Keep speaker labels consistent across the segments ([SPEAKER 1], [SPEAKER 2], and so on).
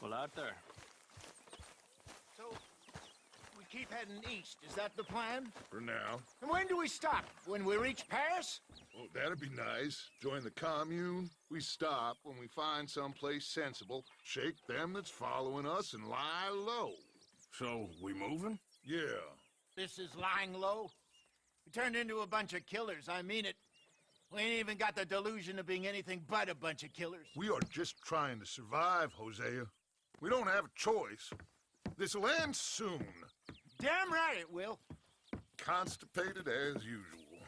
[SPEAKER 1] people out there.
[SPEAKER 2] So, we keep heading east, is that the plan?
[SPEAKER 3] For now.
[SPEAKER 2] And when do we stop? When we reach Paris?
[SPEAKER 3] Well, that'd be nice. Join the commune. We stop when we find someplace sensible, shake them that's following us, and lie low.
[SPEAKER 4] So, we moving?
[SPEAKER 3] Yeah.
[SPEAKER 2] This is lying low? We turned into a bunch of killers, I mean it. We ain't even got the delusion of being anything but a bunch of killers.
[SPEAKER 3] We are just trying to survive, Hosea. We don't have a choice. This'll end soon.
[SPEAKER 2] Damn right it will.
[SPEAKER 3] Constipated as usual.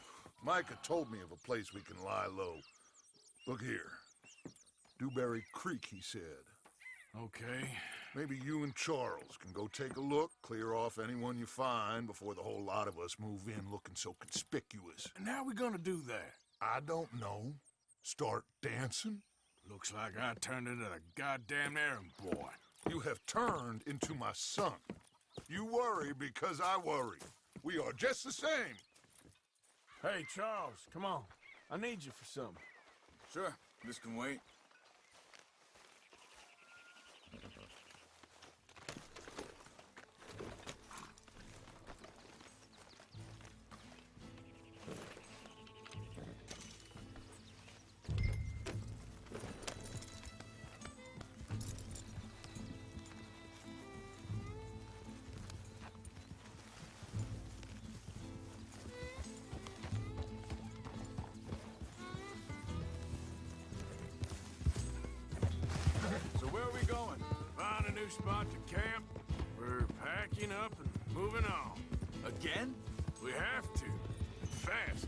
[SPEAKER 3] Micah told me of a place we can lie low. Look here. Dewberry Creek, he said.
[SPEAKER 4] Okay.
[SPEAKER 3] Maybe you and Charles can go take a look, clear off anyone you find before the whole lot of us move in looking so conspicuous.
[SPEAKER 4] And how we gonna do that?
[SPEAKER 3] I don't know. Start dancing?
[SPEAKER 4] Looks like I turned into the goddamn errand boy.
[SPEAKER 3] You have turned into my son. You worry because I worry. We are just the same.
[SPEAKER 4] Hey, Charles, come on. I need you for something.
[SPEAKER 5] Sure, this can wait. So where are we going?
[SPEAKER 4] Find a new spot to camp. We're packing up and moving on.
[SPEAKER 5] Again?
[SPEAKER 4] We have to. And fast.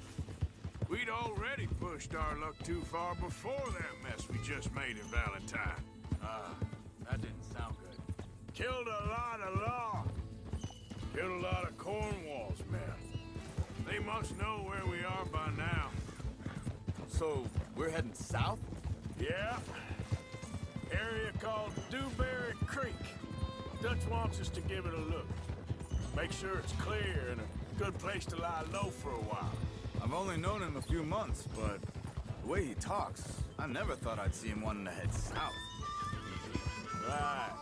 [SPEAKER 4] We'd already pushed our luck too far before that mess we just made in Valentine.
[SPEAKER 5] That didn't sound good.
[SPEAKER 4] Killed a lot of law. Killed a lot of Cornwall's men. They must know where we are by now.
[SPEAKER 5] So, we're heading south?
[SPEAKER 4] Yeah. Area called Dewberry Creek. Dutch wants us to give it a look. Make sure it's clear and a good place to lie low for a while.
[SPEAKER 5] I've only known him a few months, but the way he talks, I never thought I'd see him wanting to head south.
[SPEAKER 4] Right.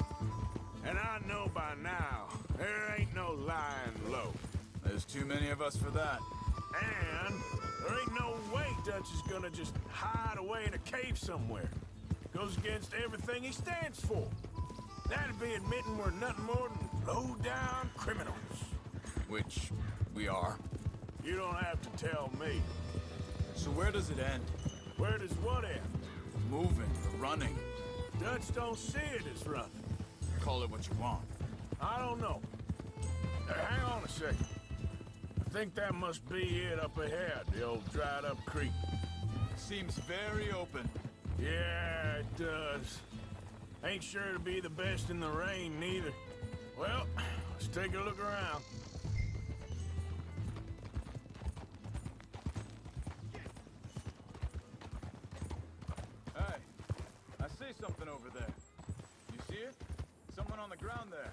[SPEAKER 4] And I know by now, there ain't no lying low.
[SPEAKER 5] There's too many of us for that.
[SPEAKER 4] And there ain't no way Dutch is gonna just hide away in a cave somewhere. Goes against everything he stands for. That'd be admitting we're nothing more than low-down criminals.
[SPEAKER 5] Which we are.
[SPEAKER 4] You don't have to tell me.
[SPEAKER 5] So where does it end?
[SPEAKER 4] Where does what end?
[SPEAKER 5] Moving, running.
[SPEAKER 4] Dutch don't see it as running.
[SPEAKER 5] Call it what you want.
[SPEAKER 4] I don't know. Hang on a second. I think that must be it up ahead, the old dried-up creek.
[SPEAKER 5] Seems very open.
[SPEAKER 4] Yeah, it does. Ain't sure to be the best in the rain, neither. Well, let's take a look around.
[SPEAKER 5] Hey, I see something over there. You see it? Someone on the ground there.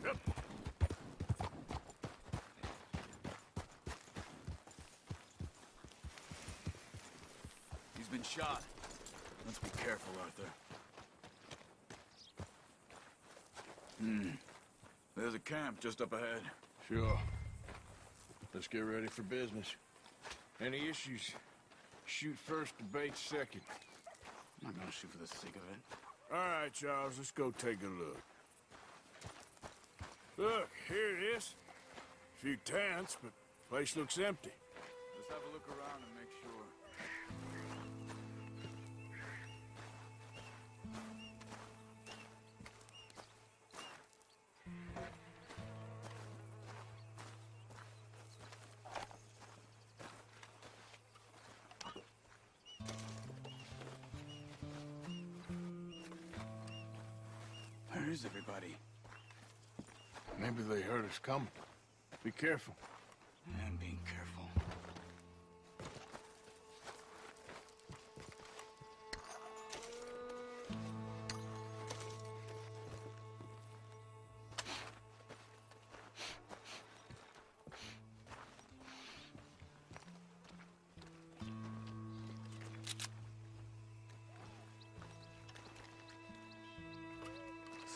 [SPEAKER 4] Yep.
[SPEAKER 5] He's been shot. Let's be careful out there. There's a camp just up ahead.
[SPEAKER 4] Sure. Let's get ready for business. Any issues? Shoot first, debate second.
[SPEAKER 5] I'm not gonna shoot for the sake of it.
[SPEAKER 4] All right, Charles, let's go take a look. Look, here it is. A few tents, but the place looks empty.
[SPEAKER 5] Let's have a look around and make sure. Where is everybody?
[SPEAKER 4] Maybe they heard us coming. Be careful.
[SPEAKER 5] I'm being careful.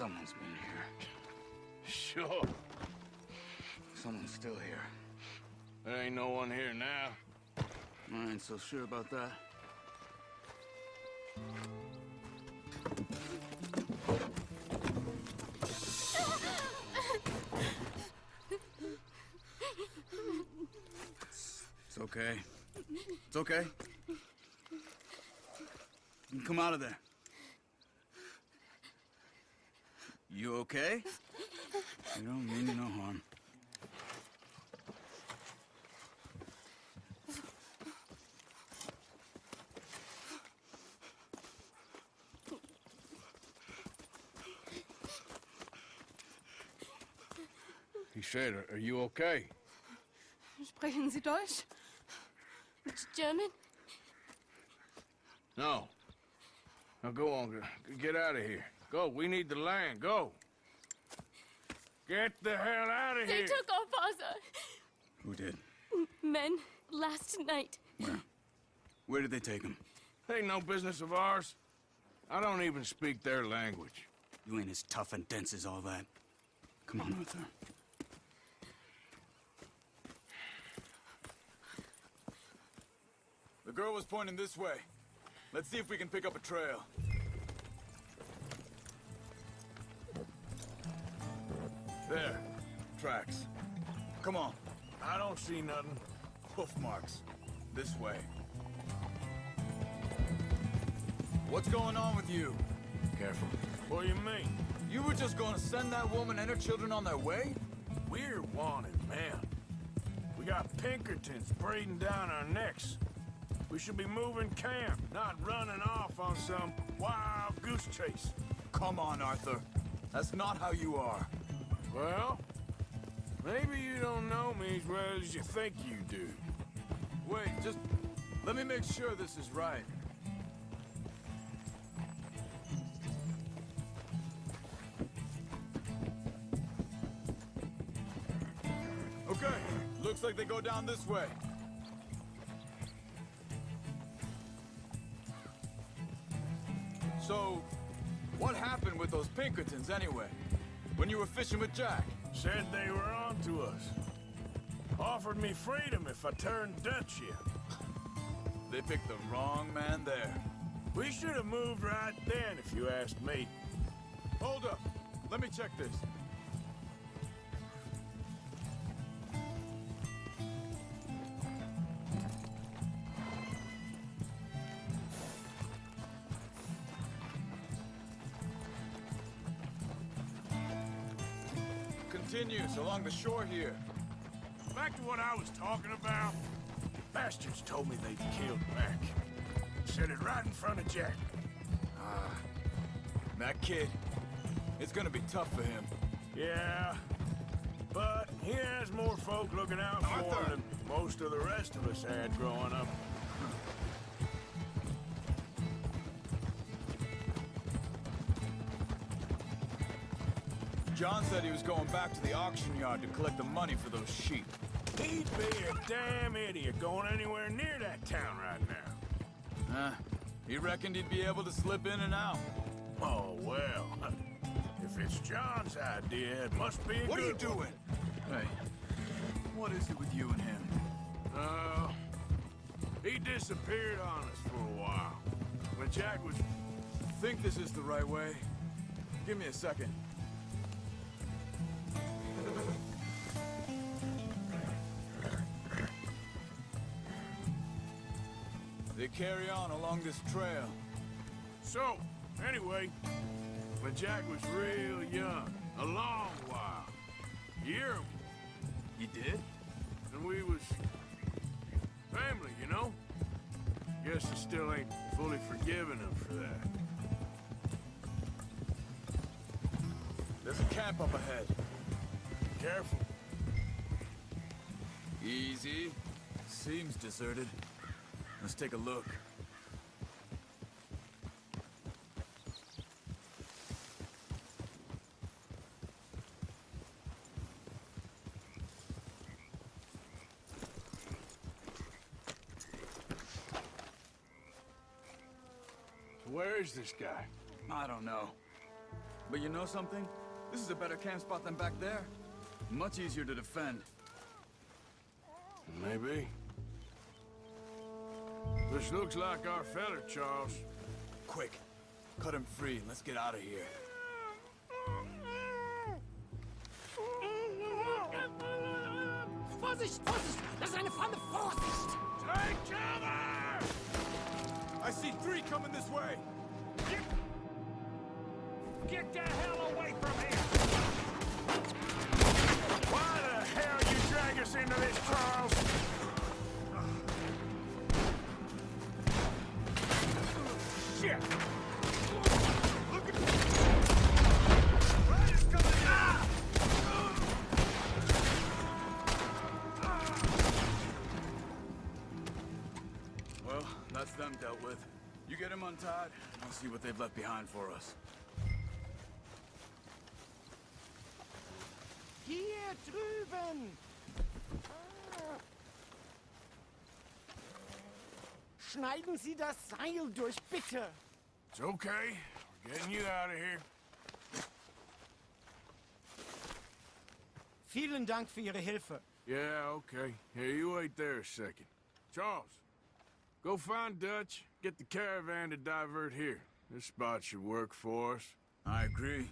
[SPEAKER 5] Someone's been here.
[SPEAKER 4] Sure.
[SPEAKER 5] Someone's still here.
[SPEAKER 4] There ain't no one here now.
[SPEAKER 5] I ain't so sure about that. It's okay. It's okay. You can come out of there. You okay? You don't mean you no harm.
[SPEAKER 4] He said, are you okay?
[SPEAKER 1] Sprechen Sie Deutsch? German?
[SPEAKER 4] No. Now go on, get out of here. Go, we need the land, go. Get the hell out of
[SPEAKER 1] They
[SPEAKER 4] here.
[SPEAKER 1] took our father.
[SPEAKER 5] Who did?
[SPEAKER 1] Men last night.
[SPEAKER 5] Where? Where did they take him?
[SPEAKER 4] Ain't no business of ours. I don't even speak their language.
[SPEAKER 5] You ain't as tough and dense as all that. Come on, Arthur. The girl was pointing this way. Let's see if we can pick up a trail. There. Tracks. Come on.
[SPEAKER 4] I don't see nothing.
[SPEAKER 5] Hoof marks. This way. What's going on with you?
[SPEAKER 4] Careful. What do you mean?
[SPEAKER 5] You were just going to send that woman and her children on their way?
[SPEAKER 4] We're wanted, man. We got Pinkertons breathing down our necks. We should be moving camp, not running off on some wild goose chase.
[SPEAKER 5] Come on, Arthur. That's not how you are.
[SPEAKER 4] Well, maybe you don't know me as well as you think you do.
[SPEAKER 5] Wait, just let me make sure this is right. Okay, looks like they go down this way. So, what happened with those Pinkertons anyway? When you were fishing with Jack?
[SPEAKER 4] Said they were on to us. Offered me freedom if I turned Dutch yet.
[SPEAKER 5] They picked the wrong man there.
[SPEAKER 4] We should have moved right then, if you asked me.
[SPEAKER 5] Hold up. Let me check this. Continues along the shore here.
[SPEAKER 4] Back to what I was talking about. Bastards told me they'd killed Mac. Said it right in front of Jack.
[SPEAKER 5] That kid, it's gonna be tough for him.
[SPEAKER 4] Yeah, but he has more folk looking out for him than most of the rest of us had growing up.
[SPEAKER 5] John said he was going back to the auction yard to collect the money for those sheep.
[SPEAKER 4] He'd be a damn idiot going anywhere near that town right now.
[SPEAKER 5] He reckoned he'd be able to slip in and out.
[SPEAKER 4] Oh, well. If it's John's idea, it must be a
[SPEAKER 5] What are you
[SPEAKER 4] good one.
[SPEAKER 5] doing? Hey, what is it with you and him?
[SPEAKER 4] He disappeared on us for a while. When Jack was...
[SPEAKER 5] Think this is the right way? Give me a second. They carry on along this trail.
[SPEAKER 4] So, anyway, when Jack was real young, a long while, year
[SPEAKER 5] You did?
[SPEAKER 4] and we was family, you know? Guess I still ain't fully forgiven him for that.
[SPEAKER 5] There's a camp up ahead.
[SPEAKER 4] Careful.
[SPEAKER 5] Easy. Seems deserted. Let's take a look.
[SPEAKER 4] Where is this guy?
[SPEAKER 5] I don't know. But you know something? This is a better camp spot than back there. Much easier to defend.
[SPEAKER 4] Maybe. This looks like our fella, Charles.
[SPEAKER 5] Quick, cut him free and let's get out of here.
[SPEAKER 6] Vorsicht, Vorsicht! Das ist eine Falle! Vorsicht!
[SPEAKER 4] Take cover!
[SPEAKER 5] I see 3 coming this way.
[SPEAKER 6] Get the hell away from here!
[SPEAKER 4] Why the hell you drag us into this, Charles? Shit! Look at Riders coming in!
[SPEAKER 5] Well, that's them dealt with. You get them untied, and I'll see what they've left behind for us.
[SPEAKER 6] Hier drüben! Schneiden Sie das Seil durch, bitte!
[SPEAKER 4] It's okay. We're getting you out of here.
[SPEAKER 6] Vielen Dank für Ihre Hilfe.
[SPEAKER 4] Yeah, okay. Here, you wait there a second. Charles, go find Dutch, get the caravan to divert here. This spot should work for us.
[SPEAKER 5] I agree.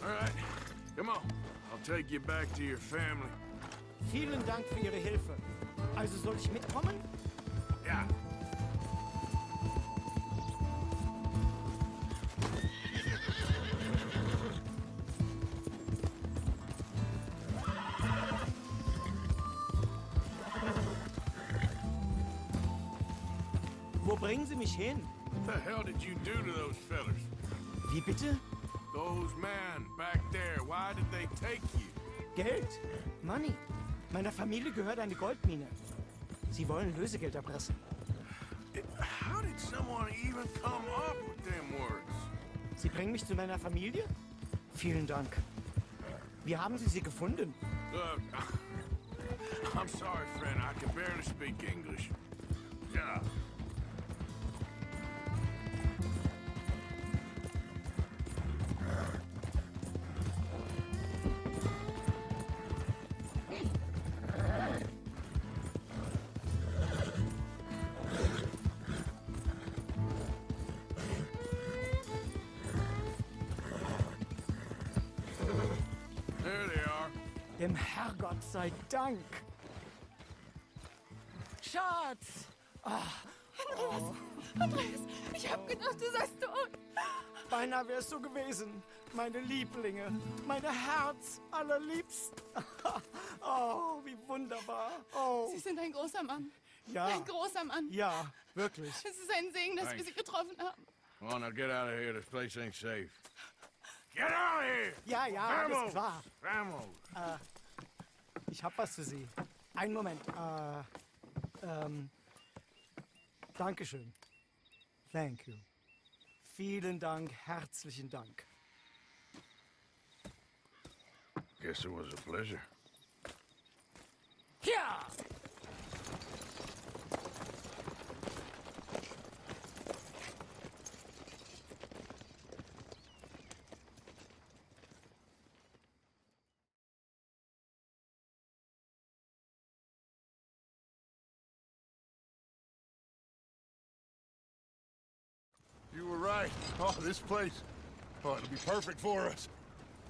[SPEAKER 4] All right, come on. I'll take you back to your family.
[SPEAKER 6] Vielen Dank für Ihre Hilfe. Also soll ich mitkommen?
[SPEAKER 4] Yeah.
[SPEAKER 6] Wo bringen Sie mich hin?
[SPEAKER 4] What the hell did you do to those fellers?
[SPEAKER 6] Wie bitte?
[SPEAKER 4] Those men back there, why did they take you?
[SPEAKER 6] Geld? Money. Meiner Familie gehört eine Goldmine. Sie wollen Lösegeld erpressen.
[SPEAKER 4] How did someone even come up with them words?
[SPEAKER 6] Sie bringen mich zu meiner Familie? Vielen Dank. Wie haben Sie sie gefunden?
[SPEAKER 4] Look, I'm sorry, friend. I can barely speak English. Yeah. There they are.
[SPEAKER 6] Dem Herrgott sei Dank. Schatz!
[SPEAKER 1] Andreas, ich hab gedacht, du seist tot.
[SPEAKER 6] Beinahe wär's so gewesen. Meine Lieblinge. Meine Herz allerliebst. Oh, wie wunderbar. Oh,
[SPEAKER 1] Sie sind ein großer Mann.
[SPEAKER 6] ja.
[SPEAKER 1] Ein großer Mann.
[SPEAKER 6] Ja, wirklich.
[SPEAKER 1] Es ist ein Segen, dass wir
[SPEAKER 4] Thanks.
[SPEAKER 1] Sie getroffen haben.
[SPEAKER 4] Come on, now get out of here. This place ain't safe. Get out of here!
[SPEAKER 6] Ja, ja, alles klar.
[SPEAKER 4] Vamos!
[SPEAKER 6] Ich hab was für Sie. Einen Moment. Dankeschön. Thank you. Vielen Dank, herzlichen Dank.
[SPEAKER 4] Guess it was a pleasure.
[SPEAKER 6] Ja!
[SPEAKER 3] You were right. Oh, this place. Oh, it'll be perfect for us.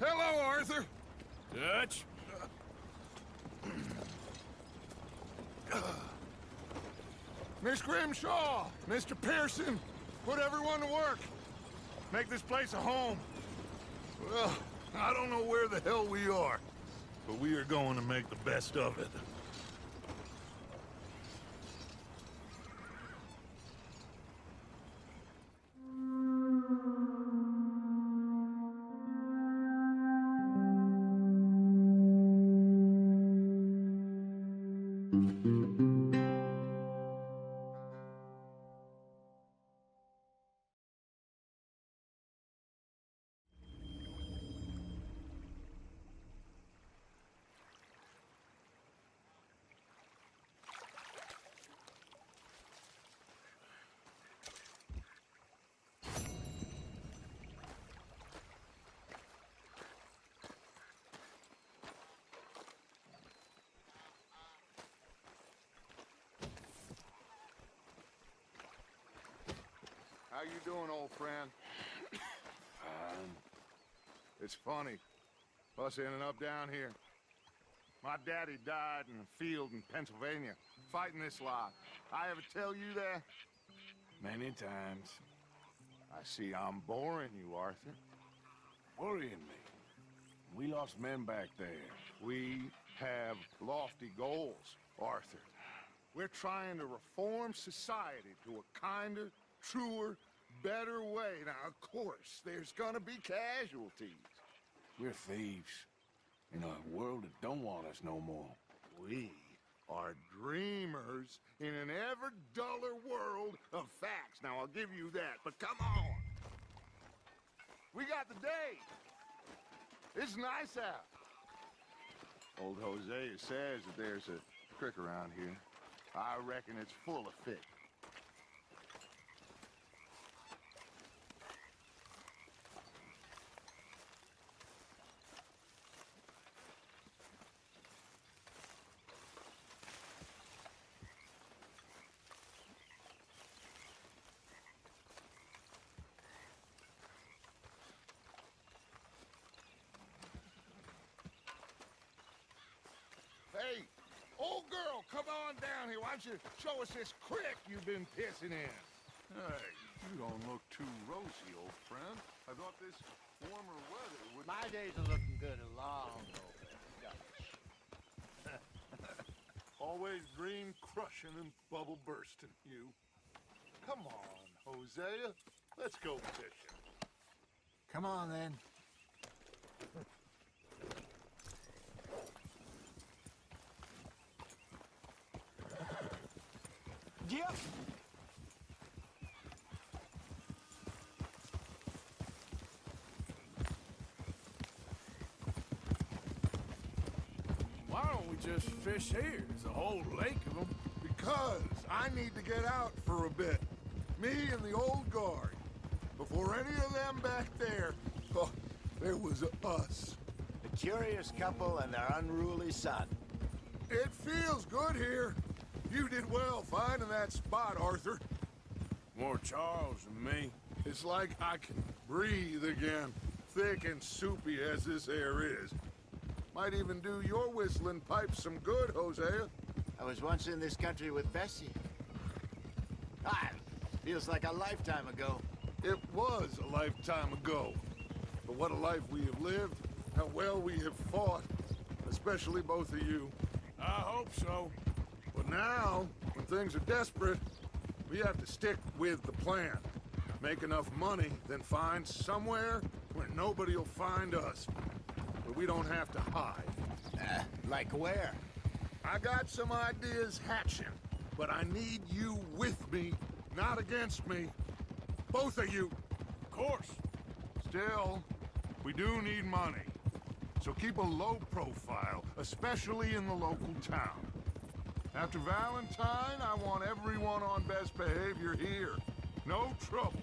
[SPEAKER 3] Hello, Arthur.
[SPEAKER 4] Dutch?
[SPEAKER 3] Miss Grimshaw, Mr. Pearson, put everyone to work. Make this place a home. Well, I don't know where the hell we are. but we are going to make the best of it.
[SPEAKER 7] How you doing, old friend? It's funny, us ending up down here. My daddy died in a field in Pennsylvania, fighting this lot. I ever tell you that?
[SPEAKER 4] Many times.
[SPEAKER 7] I see I'm boring you, Arthur.
[SPEAKER 4] Worrying me. We lost men back there.
[SPEAKER 7] We have lofty goals, Arthur. We're trying to reform society to a kinder, truer, better way. Now, of course, there's gonna be casualties.
[SPEAKER 4] We're thieves. In a world that don't want us no more.
[SPEAKER 7] We are dreamers in an ever duller world of facts. Now, I'll give you that, but come on. We got the day. It's nice out. Old Hosea says that there's a creek around here. I reckon it's full of fish. Hey, old girl, come on down here. Why don't you show us this creek you've been pissing in?
[SPEAKER 3] Hey, you don't look too rosy, old friend. I thought this warmer weather would...
[SPEAKER 2] My days are looking good along over.
[SPEAKER 3] Always green crushing and bubble bursting, you. Come on, Hosea. Let's go fishing.
[SPEAKER 2] Come on, then.
[SPEAKER 6] Yep.
[SPEAKER 4] Why don't we just fish here? There's a whole lake of them.
[SPEAKER 3] Because I need to get out for a bit. Me and the old guard. Before any of them back there, oh, there was us.
[SPEAKER 2] A curious couple and their unruly son.
[SPEAKER 3] It feels good here. You did well finding that spot, Arthur.
[SPEAKER 4] More Charles than me.
[SPEAKER 3] It's like I can breathe again, thick and soupy as this air is. Might even do your whistling pipes some good, Hosea.
[SPEAKER 2] I was once in this country with Bessie. Ah, feels like a lifetime ago.
[SPEAKER 3] It was a lifetime ago. But what a life we have lived, how well we have fought, especially both of you.
[SPEAKER 4] I hope so.
[SPEAKER 3] But now, when things are desperate, we have to stick with the plan. Make enough money, then find somewhere where nobody will find us. Where we don't have to hide.
[SPEAKER 2] Like where?
[SPEAKER 3] I got some ideas hatching, but I need you with me, not against me. Both of you.
[SPEAKER 4] Of course.
[SPEAKER 3] Still, we do need money. So keep a low profile, especially in the local town. After Valentine, I want everyone on best behavior here. No trouble.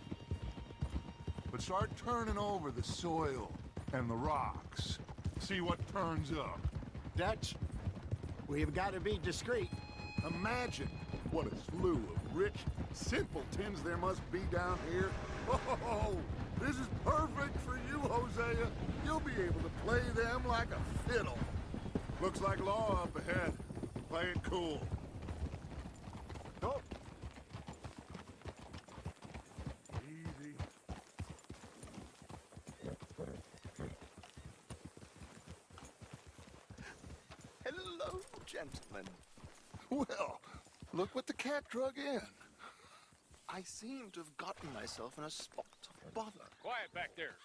[SPEAKER 3] But start turning over the soil and the rocks. See what turns up.
[SPEAKER 2] Dutch, we've got to be discreet.
[SPEAKER 3] Imagine what a slew of rich simpletons there must be down here. Oh, this is perfect for you, Hosea. You'll be able to play them like a fiddle. Looks like law up ahead. Play it cool.
[SPEAKER 2] Oh,
[SPEAKER 3] Easy.
[SPEAKER 8] gentlemen.
[SPEAKER 7] Well, look what the cat drug in.
[SPEAKER 8] I seem to have gotten myself in a spot of bother.
[SPEAKER 5] Quiet back there.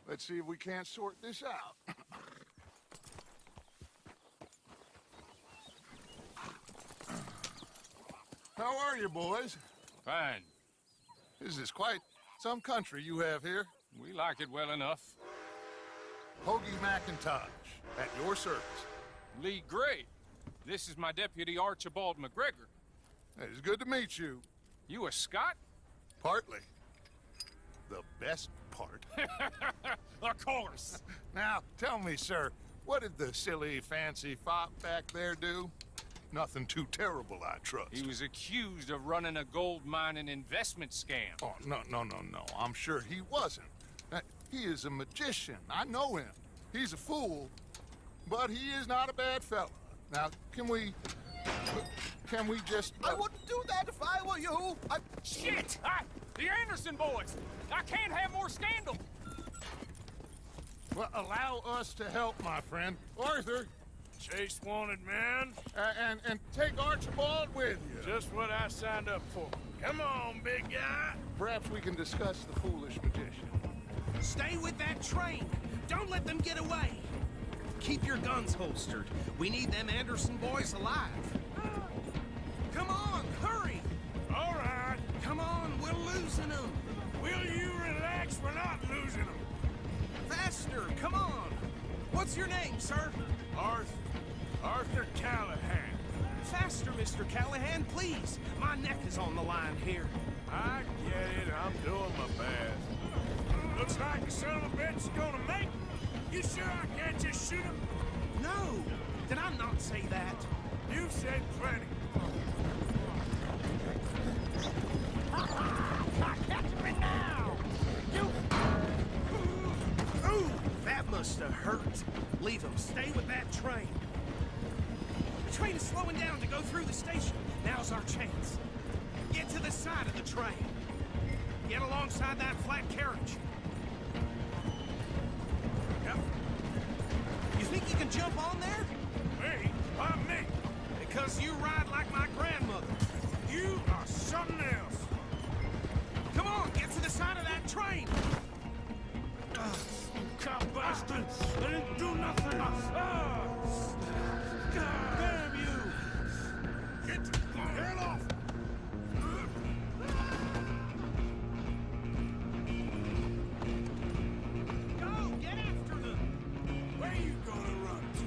[SPEAKER 7] Let's see if we can't sort this out. How are you, boys?
[SPEAKER 9] Fine.
[SPEAKER 7] This is quite some country you have here.
[SPEAKER 9] We like it well enough.
[SPEAKER 7] Hoagie McIntosh, at your service.
[SPEAKER 9] Lee Gray. This is my deputy Archibald McGregor.
[SPEAKER 7] It's good to meet you.
[SPEAKER 9] You a Scot?
[SPEAKER 7] Partly. The best part.
[SPEAKER 9] Of course.
[SPEAKER 7] Now, tell me, sir, what did the silly, fancy fop back there do? Nothing too terrible, I trust.
[SPEAKER 9] He was accused of running a gold mining investment scam.
[SPEAKER 7] Oh, no. I'm sure he wasn't. He is a magician. I know him. He's a fool, but he is not a bad fella. Now, can we just...
[SPEAKER 8] I wouldn't do that if I were you.
[SPEAKER 9] Shit! The Anderson boys! I can't have more scandal!
[SPEAKER 7] Well, allow us to help, my friend. Arthur,
[SPEAKER 4] Chase wanted man.
[SPEAKER 7] and take Archibald with you.
[SPEAKER 4] Just what I signed up for. Come on, big guy.
[SPEAKER 7] Perhaps we can discuss the foolish magician.
[SPEAKER 10] Stay with that train. Don't let them get away. Keep your guns holstered. We need them Anderson boys alive. Come on, hurry!
[SPEAKER 4] All right.
[SPEAKER 10] Come on, we're losing them.
[SPEAKER 4] Will you relax? We're not losing them.
[SPEAKER 10] Faster, come on. What's your name, sir?
[SPEAKER 4] Arthur Callahan.
[SPEAKER 10] Faster, Mr. Callahan, please. My neck is on the line here.
[SPEAKER 4] I get it. I'm doing my best. Looks like the son of a bitch is gonna make it. You sure I can't just shoot him?
[SPEAKER 10] No, did I not say that?
[SPEAKER 4] You've said plenty.
[SPEAKER 10] Catch me now! Ooh, that must have hurt. Leave him. Stay with that train. The train is slowing down to go through the station. Now's our chance. Get to the side of the train. Get alongside that flat carriage. Yep. You think you can jump on there?
[SPEAKER 4] Me? Why me?
[SPEAKER 10] Because you ride like my grandmother.
[SPEAKER 4] You are something else.
[SPEAKER 10] Come on, get to the side of that train.
[SPEAKER 4] Cop bastard! I didn't do nothing!
[SPEAKER 10] Damn you!
[SPEAKER 4] Get the hell off!
[SPEAKER 10] Go, get after them!
[SPEAKER 4] Where you gonna run to?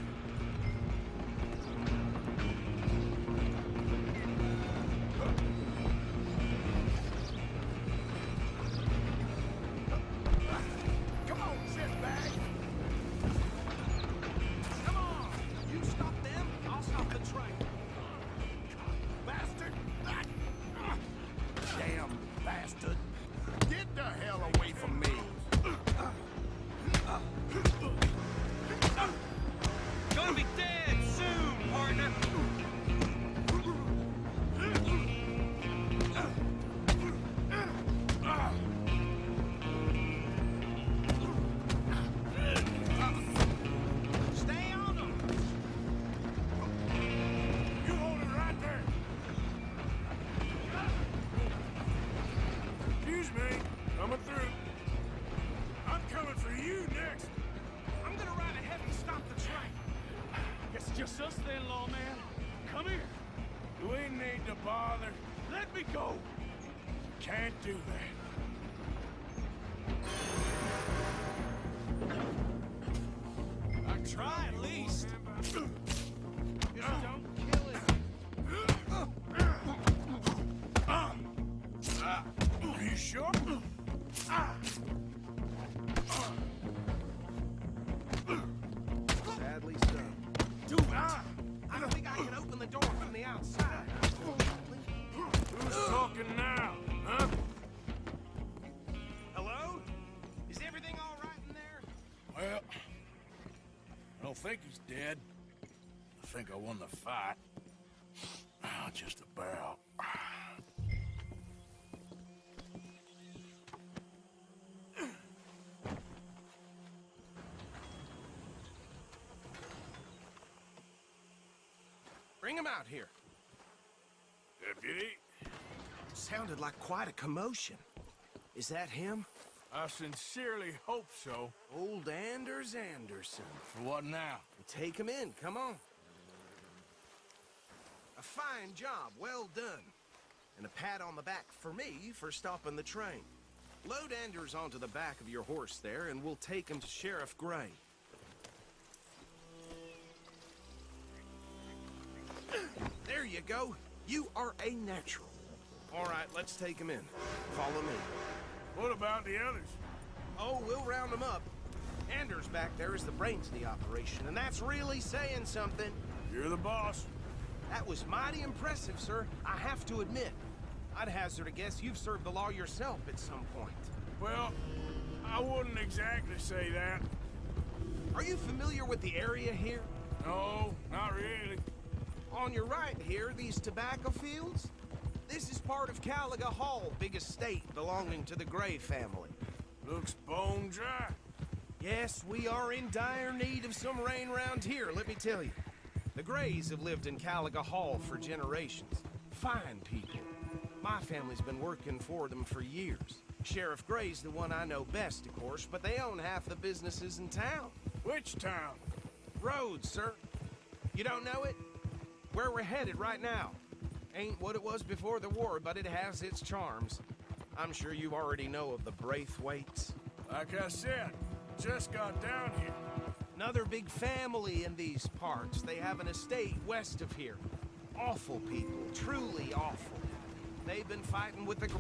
[SPEAKER 7] Come on, sit back.
[SPEAKER 10] Come on! You stop them, I'll stop the train.
[SPEAKER 7] Bastard! Damn bastard! Get the hell away from me!
[SPEAKER 10] Gonna be dead soon, partner! Stay on them!
[SPEAKER 4] You hold it right there! Excuse me, coming through. I'm coming for you next.
[SPEAKER 10] I'm gonna ride ahead and stop the train.
[SPEAKER 4] Guess it's just us then, lawman. Come here. Do we need to bother? Let me go. Can't do that.
[SPEAKER 10] I try at least. Just don't kill it.
[SPEAKER 4] Are you sure?
[SPEAKER 10] Badly done. I don't think I can open the door from the outside.
[SPEAKER 4] Who's talking now, huh?
[SPEAKER 10] Hello? Is everything all right in there?
[SPEAKER 4] Well, I don't think he's dead. I think I won the fight. Just about.
[SPEAKER 10] Bring him out here.
[SPEAKER 4] Deputy,
[SPEAKER 10] Sounded like quite a commotion. Is that him?
[SPEAKER 4] I sincerely hope so.
[SPEAKER 10] Old Anders Anderson.
[SPEAKER 4] What now?
[SPEAKER 10] Take him in, come on. A fine job, well done. And a pat on the back for me for stopping the train. Load Anders onto the back of your horse there, and we'll take him to Sheriff Gray. There you go. You are a natural. All right, let's take him in. Follow me.
[SPEAKER 4] What about the others?
[SPEAKER 10] Oh, we'll round them up. Anders back there is the brains of the operation, and that's really saying something.
[SPEAKER 4] You're the boss.
[SPEAKER 10] That was mighty impressive, sir. I have to admit. I'd hazard a guess you've served the law yourself at some point.
[SPEAKER 4] Well, I wouldn't exactly say that.
[SPEAKER 10] Are you familiar with the area here?
[SPEAKER 4] No, not really.
[SPEAKER 10] On your right here, these tobacco fields? This is part of Caliga Hall, big estate belonging to the Gray family.
[SPEAKER 4] Looks bone dry.
[SPEAKER 10] Yes, we are in dire need of some rain round here, let me tell you. The Grays have lived in Caliga Hall for generations. Fine people. My family's been working for them for years. Sheriff Gray's the one I know best, of course, but they own half the businesses in town.
[SPEAKER 4] Which town?
[SPEAKER 10] Rhodes, sir. You don't know it? Where we're headed right now. Ain't what it was before the war, but it has its charms. I'm sure you already know of the Braithwaites.
[SPEAKER 4] Like I said, just got down here.
[SPEAKER 10] Another big family in these parts. They have an estate west of here. Awful people, truly awful. They've been fighting with the...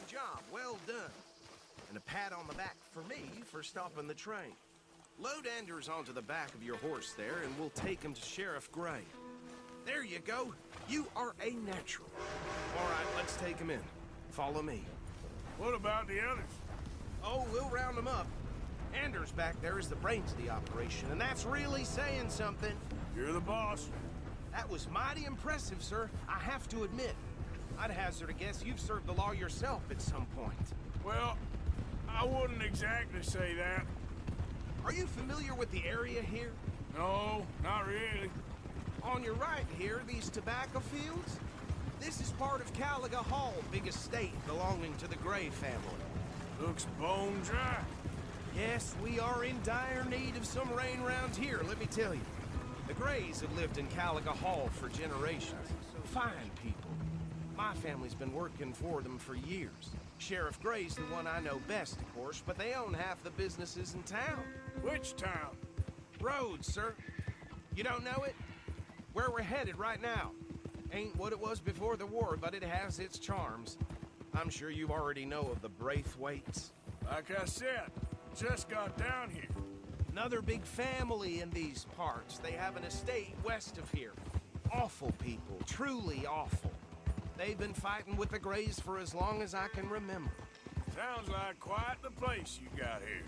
[SPEAKER 10] Job, well done. And a pat on the back for me for stopping the train. Load Anders onto the back of your horse there, and we'll take him to Sheriff Gray. There you go. You are a natural. All right, let's take him in. Follow me.
[SPEAKER 4] What about the others?
[SPEAKER 10] Oh, we'll round them up. Anders back there is the brains of the operation, and that's really saying something.
[SPEAKER 4] You're the boss.
[SPEAKER 10] That was mighty impressive, sir. I have to admit. I'd hazard a guess you've served the law yourself at some point.
[SPEAKER 4] Well, I wouldn't exactly say that.
[SPEAKER 10] Are you familiar with the area here?
[SPEAKER 4] No, not really.
[SPEAKER 10] On your right here, these tobacco fields? This is part of Caliga Hall, big estate belonging to the Gray family.
[SPEAKER 4] Looks bone dry.
[SPEAKER 10] Yes, we are in dire need of some rain round here, let me tell you. The Grays have lived in Caliga Hall for generations. Fine people. My family's been working for them for years. Sheriff Gray's the one I know best, of course, but they own half the businesses in town.
[SPEAKER 4] Which town?
[SPEAKER 10] Rhodes, sir. You don't know it? Where we're headed right now. Ain't what it was before the war, but it has its charms. I'm sure you already know of the Braithwaites.
[SPEAKER 4] Like I said, just got down here.
[SPEAKER 10] Another big family in these parts. They have an estate west of here. Awful people, truly awful. They've been fighting with the Grays for as long as I can remember.
[SPEAKER 4] Sounds like quite the place you got here.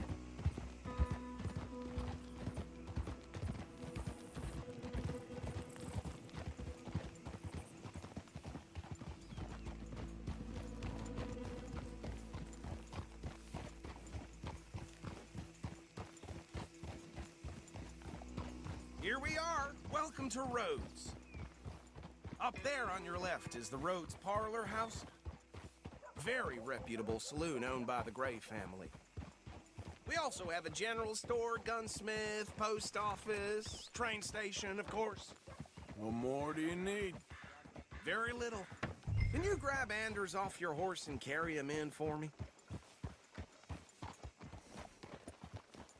[SPEAKER 10] Here we are. Welcome to Rhodes. Up there on your left is the Rhodes Parlor House. Very reputable saloon owned by the Gray family. We also have a general store, gunsmith, post office, train station, of course.
[SPEAKER 4] What more do you need?
[SPEAKER 10] Very little. Can you grab Anders off your horse and carry him in for me?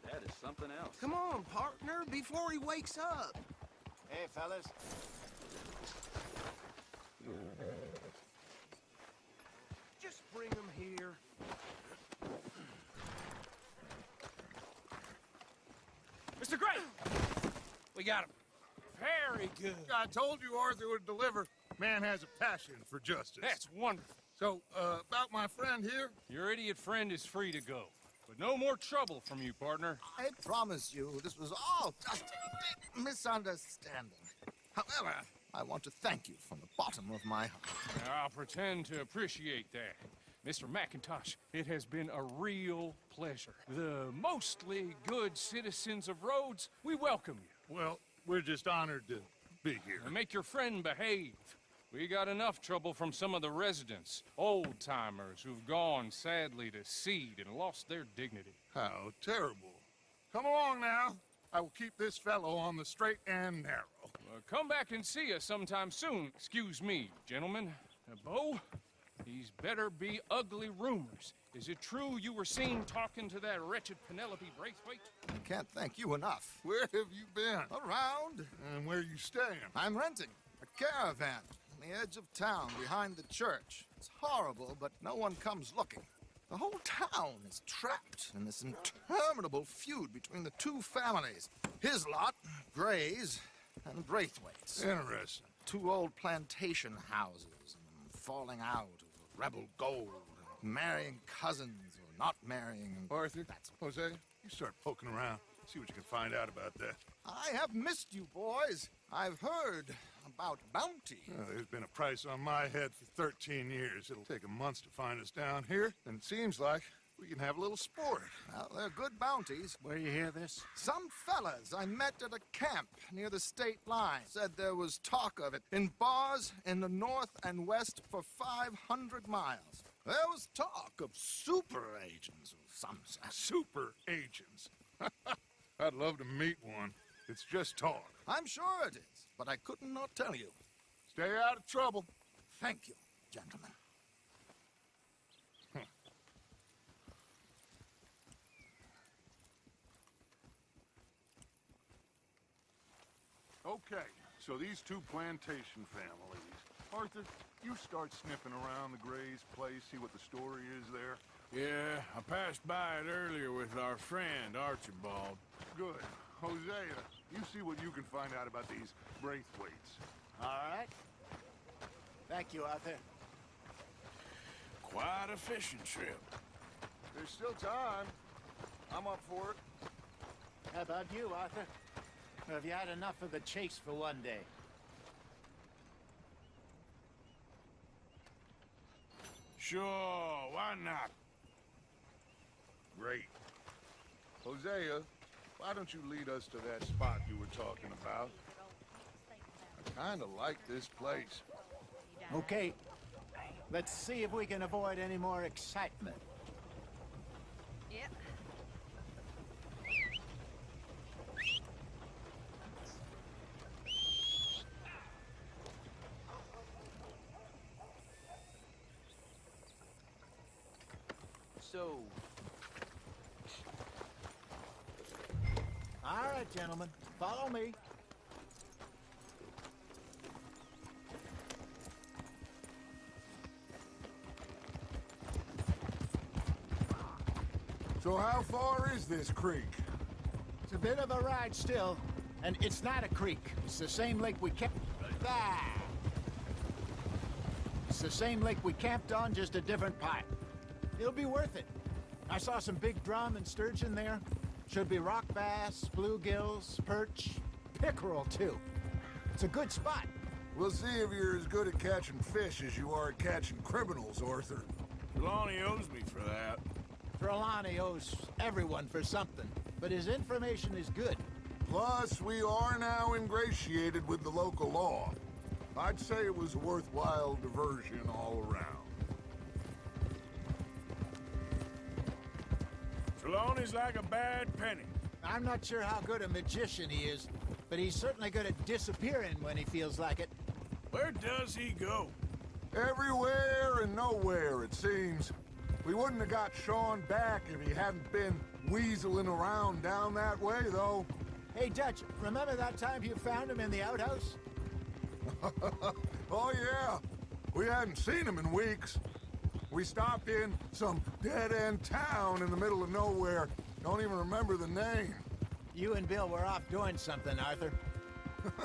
[SPEAKER 5] That is something else.
[SPEAKER 10] Come on, partner, before he wakes up.
[SPEAKER 2] Hey, fellas.
[SPEAKER 10] Just bring him here.
[SPEAKER 9] Mr. Gray! We got him. Very good.
[SPEAKER 7] I told you Arthur would deliver. Man has a passion for justice.
[SPEAKER 9] That's wonderful.
[SPEAKER 7] So, about my friend here?
[SPEAKER 9] Your idiot friend is free to go, But no more trouble from you, partner.
[SPEAKER 8] I promise you, this was all just a big misunderstanding. However, I want to thank you from the bottom of my heart.
[SPEAKER 9] I'll pretend to appreciate that. Mr. McIntosh, it has been a real pleasure. The mostly good citizens of Rhodes, we welcome you.
[SPEAKER 3] Well, we're just honored to be here.
[SPEAKER 9] And make your friend behave. We got enough trouble from some of the residents, old-timers who've gone, sadly, to seed and lost their dignity.
[SPEAKER 3] How terrible. Come along now. I will keep this fellow on the straight and narrow.
[SPEAKER 9] Come back and see us sometime soon. Excuse me, gentlemen. Bo, these better be ugly rumors. Is it true you were seen talking to that wretched Penelope Braithwaite?
[SPEAKER 8] I can't thank you enough.
[SPEAKER 3] Where have you been?
[SPEAKER 8] Around.
[SPEAKER 3] And where you staying?
[SPEAKER 8] I'm renting a caravan on the edge of town behind the church. It's horrible, but no one comes looking. The whole town is trapped in this interminable feud between the two families. His lot, Gray's, and Braithwaite's.
[SPEAKER 3] Interesting.
[SPEAKER 8] Two old plantation houses, and falling out over rebel gold, and marrying cousins or not marrying.
[SPEAKER 3] Arthur, Jose, you start poking around. See what you can find out about that.
[SPEAKER 8] I have missed you, boys. I've heard about bounty.
[SPEAKER 3] There's been a price on my head for 13 years. It'll take a month to find us down here, and it seems like we can have a little sport.
[SPEAKER 8] Well, they're good bounties.
[SPEAKER 2] Where you hear this?
[SPEAKER 8] Some fellas I met at a camp near the state line said there was talk of it in bars in the north and west for 500 miles. There was talk of super agents of some sort.
[SPEAKER 3] Super agents. I'd love to meet one. It's just talk.
[SPEAKER 8] I'm sure it is, but I couldn't not tell you.
[SPEAKER 3] Stay out of trouble.
[SPEAKER 8] Thank you, gentlemen.
[SPEAKER 3] Okay, so these two plantation families. Arthur, you start sniffing around the Gray's place, see what the story is there.
[SPEAKER 4] Yeah, I passed by it earlier with our friend, Archibald.
[SPEAKER 3] Good. Hosea, you see what you can find out about these Braithwaites.
[SPEAKER 2] All right. Thank you, Arthur.
[SPEAKER 4] Quite a fishing trip.
[SPEAKER 3] There's still time. I'm up for it.
[SPEAKER 2] How about you, Arthur? Or have you had enough of the chase for one day?
[SPEAKER 4] Sure, why not?
[SPEAKER 3] Great. Hosea, why don't you lead us to that spot you were talking about? I kind of like this place.
[SPEAKER 2] Okay. Let's see if we can avoid any more excitement.
[SPEAKER 1] Yep.
[SPEAKER 2] So... All right, gentlemen. Follow me.
[SPEAKER 3] So how far is this creek?
[SPEAKER 2] It's a bit of a ride still, and it's not a creek. It's the same lake we camped... It's the same lake we camped on, just a different pipe. It'll be worth it. I saw some big drum and sturgeon there. Should be rock bass, bluegills, perch, pickerel, too. It's a good spot.
[SPEAKER 3] We'll see if you're as good at catching fish as you are at catching criminals, Arthur.
[SPEAKER 4] Trelawney owes me for that.
[SPEAKER 2] Trelawney owes everyone for something, but his information is good.
[SPEAKER 3] Plus, we are now ingratiated with the local law. I'd say it was a worthwhile diversion all around.
[SPEAKER 4] Trelawney's like a bad penny.
[SPEAKER 2] I'm not sure how good a magician he is, but he's certainly good at disappearing when he feels like it.
[SPEAKER 4] Where does he go?
[SPEAKER 3] Everywhere and nowhere, it seems. We wouldn't have got Sean back if he hadn't been weaseling around down that way, though.
[SPEAKER 2] Hey, Dutch, remember that time you found him in the outhouse?
[SPEAKER 3] Oh, yeah. We hadn't seen him in weeks. We stopped in some dead-end town in the middle of nowhere. Don't even remember the name.
[SPEAKER 2] You and Bill were off doing something, Arthur.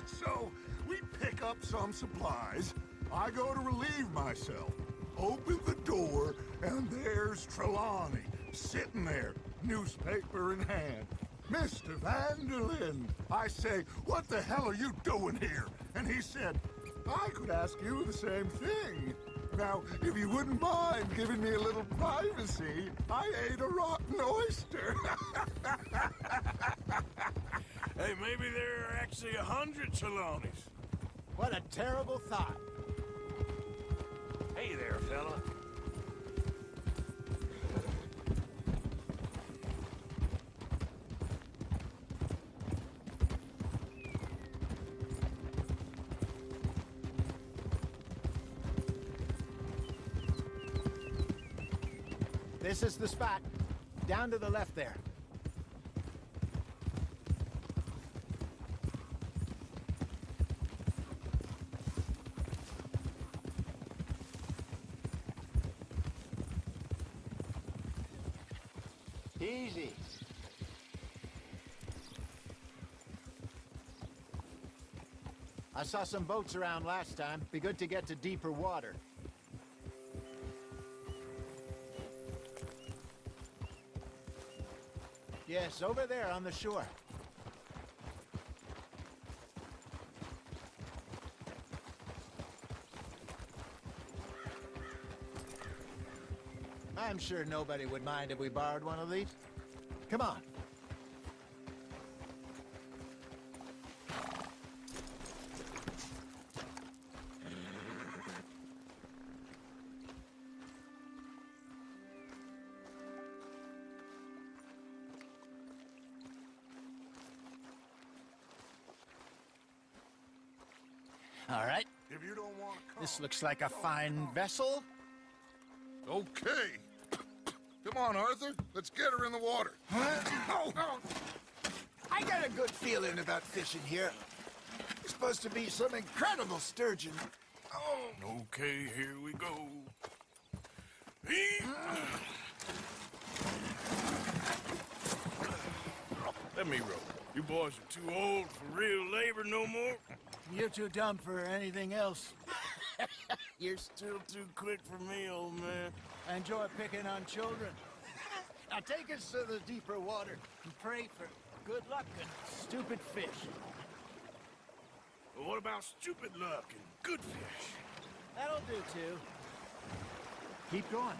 [SPEAKER 3] So, we pick up some supplies. I go to relieve myself. Open the door, and there's Trelawney, sitting there,
[SPEAKER 7] newspaper in hand. Mr. Vanderlyn, I say, what the hell are you doing here? And he said, I could ask you the same thing. Now, if you wouldn't mind giving me a little privacy, I ate a rotten oyster.
[SPEAKER 4] Hey, maybe there are actually 100 Trelawneys.
[SPEAKER 2] What a terrible thought.
[SPEAKER 10] Hey there, fella.
[SPEAKER 2] This is the spot. Down to the left there. Easy. I saw some boats around last time. Be good to get to deeper water. Yes, over there on the shore. I'm sure nobody would mind if we borrowed one of these. Come on. All right.
[SPEAKER 7] If you don't want to come...
[SPEAKER 2] This looks like a fine vessel.
[SPEAKER 7] Okay. Come on, Arthur. Let's get her in the water.
[SPEAKER 2] I got a good feeling about fishing here. It's supposed to be some incredible sturgeon.
[SPEAKER 4] Okay, here we go. Let me row. You boys are too old for real labor no more.
[SPEAKER 2] You're too dumb for anything else.
[SPEAKER 4] You're still too quick for me, old man.
[SPEAKER 2] I enjoy picking on children. Now take us to the deeper water and pray for good luck and stupid fish.
[SPEAKER 4] Well, what about stupid luck and good fish?
[SPEAKER 2] That'll do too. Keep going.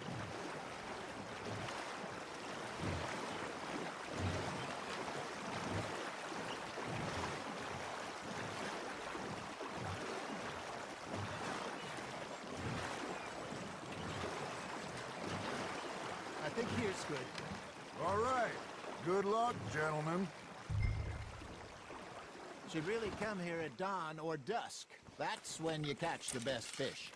[SPEAKER 2] I think here's good.
[SPEAKER 7] All right. Good luck, gentlemen.
[SPEAKER 2] Should really come here at dawn or dusk. That's when you catch the best fish.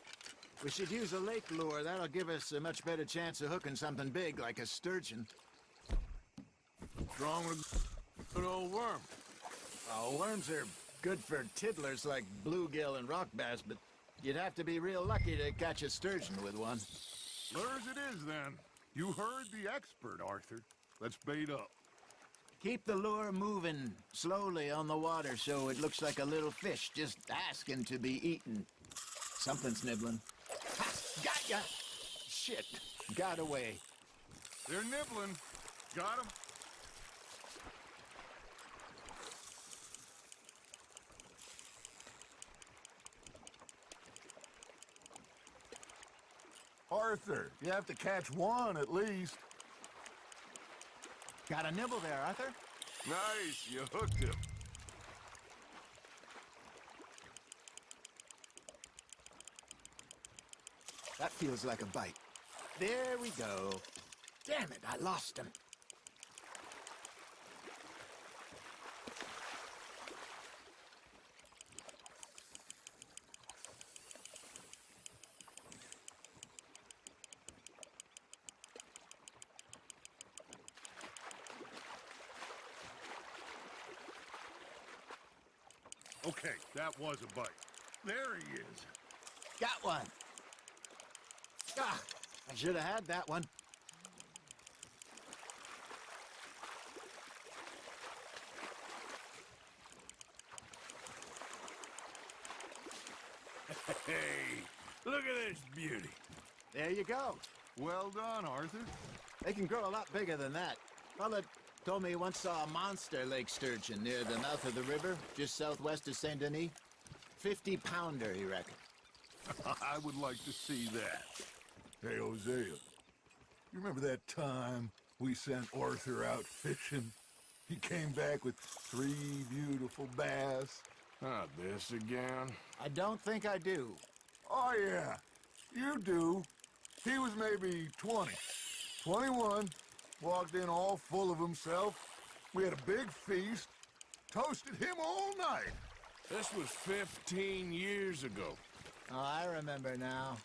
[SPEAKER 2] We should use a lake lure. That'll give us a much better chance of hooking something big like a sturgeon.
[SPEAKER 4] What's wrong with good old worm?
[SPEAKER 2] Oh, worms are good for tiddlers like bluegill and rock bass, but you'd have to be real lucky to catch a sturgeon with one.
[SPEAKER 3] Lure as it is, then. You heard the expert, Arthur. Let's bait up.
[SPEAKER 2] Keep the lure moving slowly on the water so it looks like a little fish just asking to be eaten. Something's nibbling. Ha! Got ya! Shit. Got away.
[SPEAKER 3] They're nibbling. Got 'em.
[SPEAKER 7] Arthur, you have to catch one at least.
[SPEAKER 2] Got a nibble there, Arthur.
[SPEAKER 3] Nice, you hooked him.
[SPEAKER 2] That feels like a bite. There we go. Damn it, I lost him.
[SPEAKER 3] Okay, that was a bite. There he is.
[SPEAKER 2] Got one. Ah, I should have had that one.
[SPEAKER 4] Hey, look at this beauty.
[SPEAKER 2] There you go.
[SPEAKER 3] Well done, Arthur.
[SPEAKER 2] They can grow a lot bigger than that. Fella told me he once saw a monster lake sturgeon near the mouth of the river, just southwest of Saint Denis. 50-pounder, he reckoned.
[SPEAKER 3] I would like to see that. Hey, Hosea, you remember that time we sent Arthur out fishing? He came back with 3 beautiful bass.
[SPEAKER 4] Not this again.
[SPEAKER 2] I don't think I do.
[SPEAKER 3] Oh, yeah, you do. He was maybe 20, 21, walked in all full of himself. We had a big feast, toasted him all night.
[SPEAKER 4] This was 15 years ago.
[SPEAKER 2] Oh, I remember now.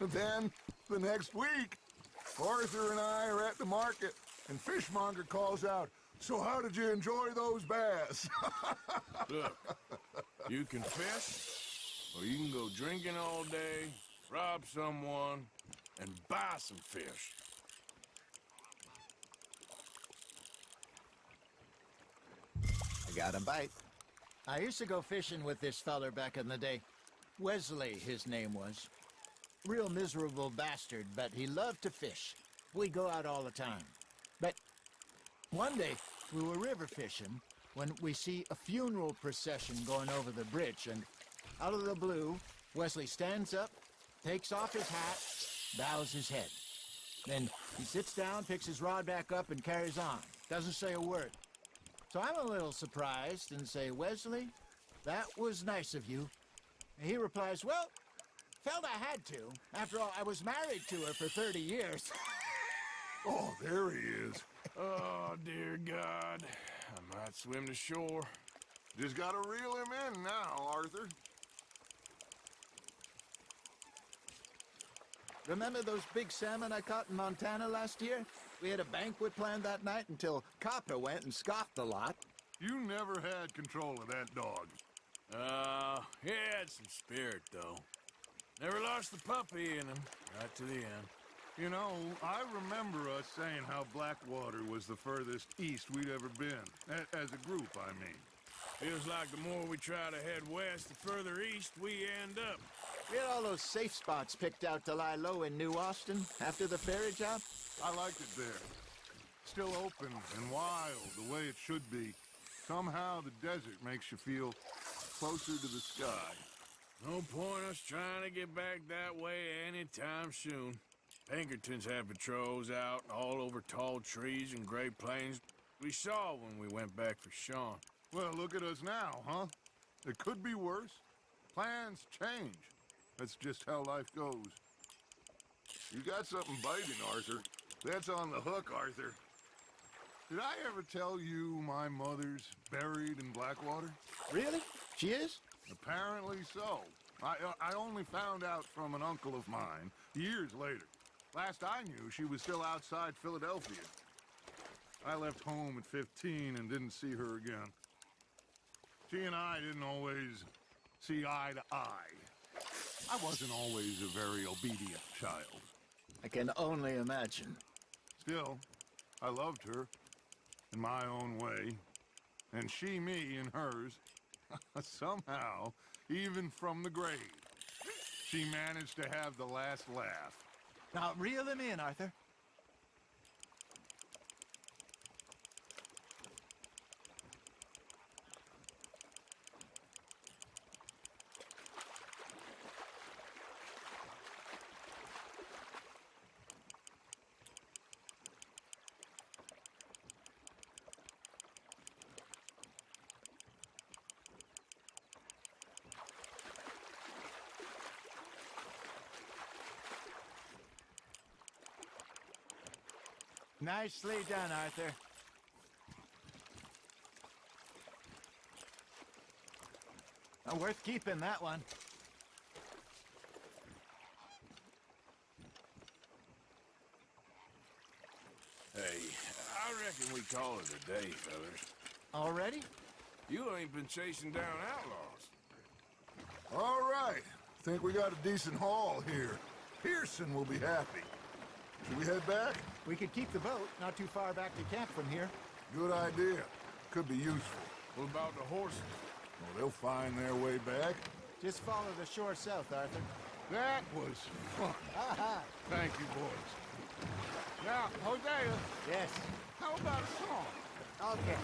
[SPEAKER 3] Then, the next week, Arthur and I are at the market, and Fishmonger calls out, "So how did you enjoy those bass?"
[SPEAKER 4] Look, you can fish, or you can go drinking all day, rob someone, and buy some fish.
[SPEAKER 2] I got a bite. I used to go fishing with this feller back in the day. Wesley, his name was. Real miserable bastard, but he loved to fish. We'd go out all the time. But one day, we were river fishing when we see a funeral procession going over the bridge, and out of the blue, Wesley stands up, takes off his hat, bows his head. Then he sits down, picks his rod back up, and carries on. Doesn't say a word. So I'm a little surprised and say, "Wesley, that was nice of you." And he replies, "Well, felt I had to. After all, I was married to her for 30 years.
[SPEAKER 3] Oh, there he is.
[SPEAKER 4] Oh, dear God. I might swim to shore.
[SPEAKER 3] Just gotta reel him in now, Arthur.
[SPEAKER 2] Remember those big salmon I caught in Montana last year? We had a banquet planned that night until Copper went and scoffed a lot.
[SPEAKER 3] You never had control of that dog.
[SPEAKER 4] He had some spirit, though. Never lost the puppy in him, right to the end.
[SPEAKER 3] You know, I remember us saying how Blackwater was the furthest east we'd ever been. As a group, I mean.
[SPEAKER 4] Feels like the more we try to head west, the further east we end up.
[SPEAKER 2] We had all those safe spots picked out to lie low in New Austin after the ferry job.
[SPEAKER 3] I liked it there. Still open and wild, the way it should be. Somehow the desert makes you feel closer to the sky.
[SPEAKER 4] No point us trying to get back that way anytime soon. Pinkertons have patrols out all over tall trees and Great Plains. We saw when we went back for Sean.
[SPEAKER 3] Well, look at us now, huh? It could be worse. Plans change. That's just how life goes. You got something biting, Arthur. That's on the hook, Arthur. Did I ever tell you my mother's buried in Blackwater?
[SPEAKER 2] Really? She is?
[SPEAKER 3] Apparently so. I only found out from an uncle of mine years later. Last I knew, she was still outside Philadelphia. I left home at 15 and didn't see her again. She and I didn't always see eye to eye. I wasn't always a very obedient child.
[SPEAKER 2] I can only imagine.
[SPEAKER 3] Still, I loved her in my own way, and she me in hers. Somehow, even from the grave, she managed to have the last laugh.
[SPEAKER 2] Now, reel him in, Arthur. Nicely done, Arthur. Worth keeping, that one.
[SPEAKER 4] Hey, I reckon we call it a day, fellas.
[SPEAKER 2] Already?
[SPEAKER 4] You ain't been chasing down outlaws.
[SPEAKER 3] All right. Think we got a decent haul here. Pearson will be happy. Should we head back?
[SPEAKER 2] We could keep the boat not too far back to camp from here.
[SPEAKER 3] Good idea. Could be useful.
[SPEAKER 4] What about the horses?
[SPEAKER 3] Well, they'll find their way back.
[SPEAKER 2] Just follow the shore south, Arthur.
[SPEAKER 3] That was fun.
[SPEAKER 2] Aha!
[SPEAKER 3] Thank you, boys. Now, Hosea,
[SPEAKER 2] Yes.
[SPEAKER 3] how How about a song?
[SPEAKER 2] Okay.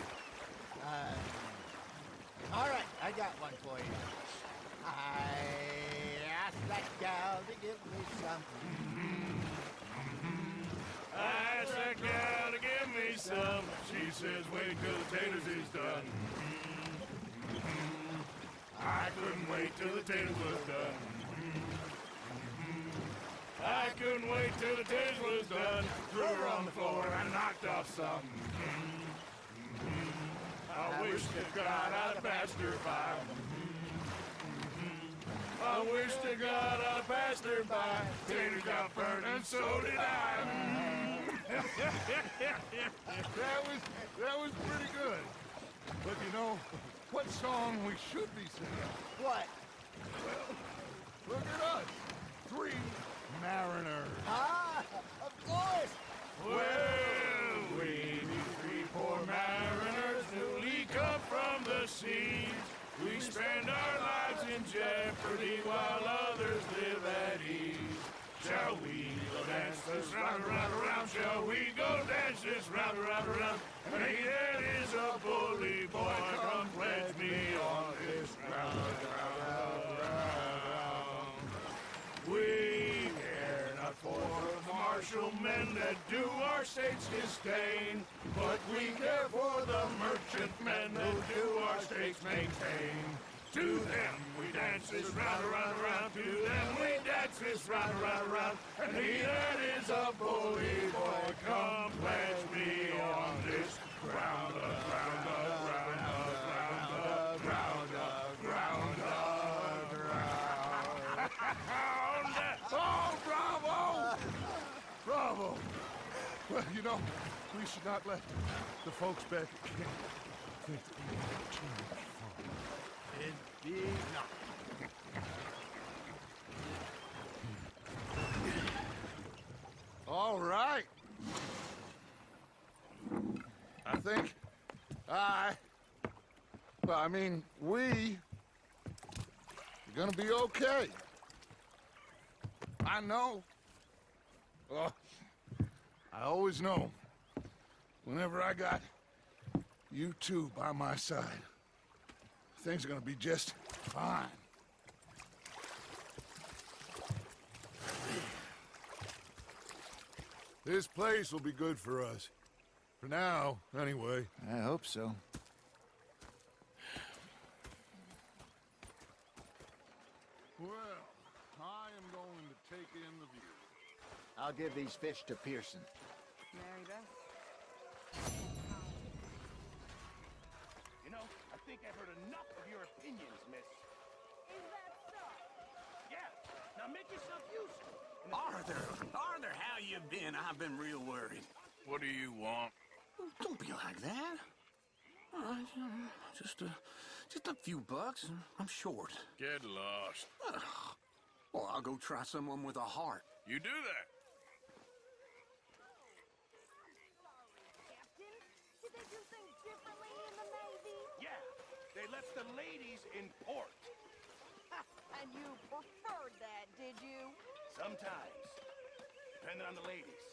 [SPEAKER 2] All right, I got one for you. I asked that gal to give me some.
[SPEAKER 3] I asked that gal to give me some. She says, wait till the taters is done. I couldn't wait till the taters was done. I couldn't wait till the taters was done. Threw her on the floor and knocked off some. I wish to God I'd passed her by. I wish to God I passed her by. Taters got burned and so did I. that was pretty good. But you know, what song we should be singing?
[SPEAKER 2] What?
[SPEAKER 3] Well, look at us. 3 mariners.
[SPEAKER 2] Ah, of course.
[SPEAKER 3] Well, we be 3 poor mariners newly come from the seas. We spend our lives in jeopardy while others live at ease. Shall we go dance this round, around, around? Shall we go dance this round, around, around? And he that is a bully boy, come pledge me on this round, round. We care not for the martial men that do our states disdain, but we care for the merchant men who do our states maintain. To them we dance this round, around, around. To them we dance this round, around, around. And he that is a bully boy, come pledge me on this ground, ground, ground, ground, ground, ground, ground. Oh, bravo! Bravo! Well, you know, we should not let the folks back at camp think that we have too much fun.
[SPEAKER 2] Indeed not.
[SPEAKER 3] All right. I think we are gonna be okay. I know. Oh, I always know. Whenever I got you two by my side, things are gonna be just fine. This place will be good for us. For now, anyway.
[SPEAKER 2] I hope so.
[SPEAKER 3] Well, I am going to take in the view.
[SPEAKER 2] I'll give these fish to Pearson.
[SPEAKER 1] Mary Beth.
[SPEAKER 10] You know, I think I've heard enough of your opinions, miss.
[SPEAKER 1] Is that so?
[SPEAKER 10] Yeah, now make yourself useful.
[SPEAKER 11] Arthur, how you been? I've been real worried.
[SPEAKER 9] What do you want?
[SPEAKER 11] Don't be like that. Just a few bucks. I'm short.
[SPEAKER 9] Get lost.
[SPEAKER 11] Well, I'll go try someone with a heart.
[SPEAKER 9] You do that.
[SPEAKER 1] Captain, did they do things differently in the Navy?
[SPEAKER 10] Yeah, they left the ladies in port.
[SPEAKER 1] And you preferred that, did you?
[SPEAKER 10] Sometimes, depending on the ladies.